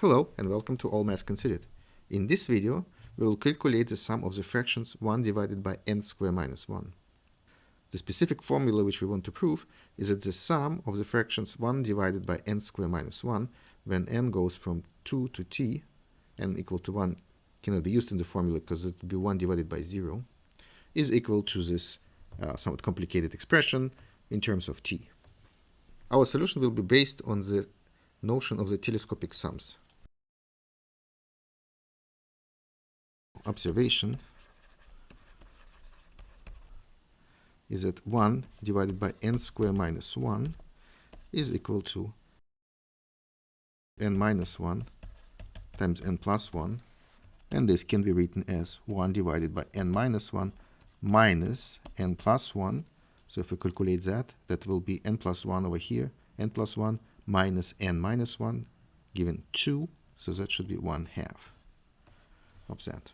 Hello and welcome to All Maths Considered. In this video, we will calculate the sum of the fractions 1 divided by n squared minus 1. The specific formula which we want to prove is that the sum of the fractions 1 divided by n squared minus 1 when n goes from 2 to t, n equal to 1 cannot be used in the formula because it would be 1 divided by 0, is equal to this somewhat complicated expression in terms of t. Our solution will be based on the notion of the telescopic sums. Observation is that 1 divided by n squared minus 1 is equal to n minus 1 times n plus 1, and this can be written as 1 divided by n minus 1 minus n plus 1. So if we calculate that, that will be n plus 1 over here, n plus 1 minus n minus 1, given 2, so that should be 1/2 of that.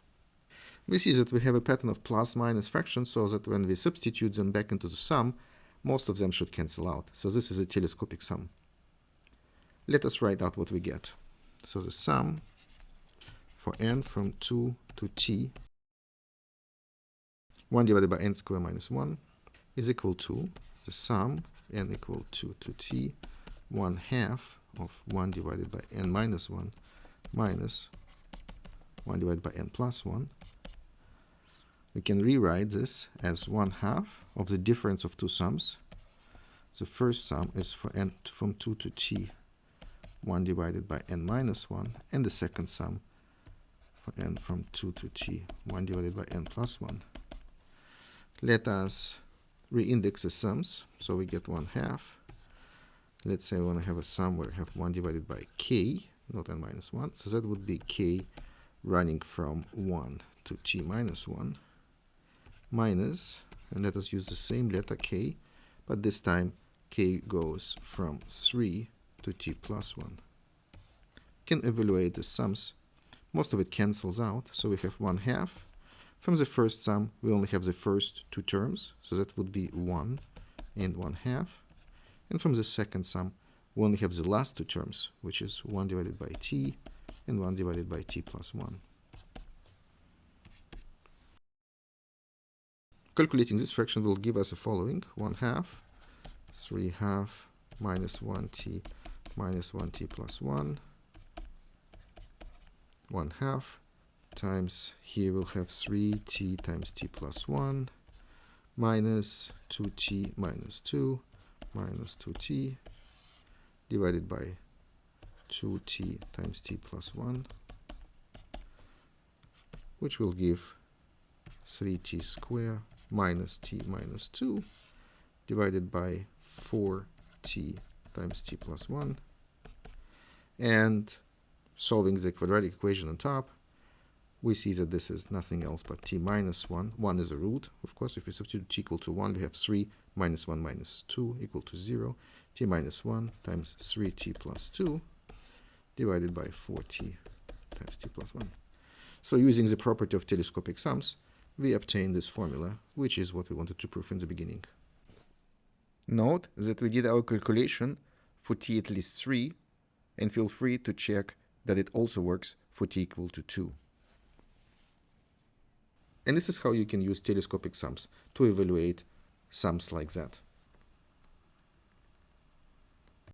We see that we have a pattern of plus-minus fractions, so that when we substitute them back into the sum, most of them should cancel out. So this is a telescopic sum. Let us write out what we get. So the sum for n from 2 to t, 1 divided by n squared minus 1, is equal to the sum n equal 2 to t, 1/2 of 1 divided by n minus 1 minus 1 divided by n plus 1. We can rewrite this as 1/2 of the difference of two sums. The first sum is for n from 2 to t, 1 divided by n minus 1, and the second sum for n from 2 to t, 1 divided by n plus 1. Let us reindex the sums, so we get 1/2. Let's say we want to have a sum where we have 1 divided by k, not n minus 1, so that would be k running from 1 to t minus 1, minus, and let us use the same letter k, but this time k goes from 3 to t plus 1. Can evaluate the sums. Most of it cancels out, so we have 1/2. From the first sum, we only have the first two terms, so that would be 1 and 1/2. And from the second sum, we only have the last two terms, which is 1 divided by t and 1 divided by t plus 1. Calculating this fraction will give us the following: 1/2, 3/2 minus 1t minus 1t plus 1, 1/2 times, here we'll have 3t times t plus 1 minus 2t minus 2 minus 2t divided by 2t times t plus 1, which will give 3t squared minus t minus 2 divided by 4t times t plus 1. And solving the quadratic equation on top, we see that this is nothing else but t minus 1. 1 is a root. Of course, if we substitute t equal to 1, we have 3 minus 1 minus 2 equal to 0. T minus 1 times 3t plus 2 divided by 4t times t plus 1. So using the property of telescopic sums, we obtain this formula, which is what we wanted to prove in the beginning. Note that we did our calculation for t at least 3, and feel free to check that it also works for t equal to 2. And this is how you can use telescopic sums to evaluate sums like that.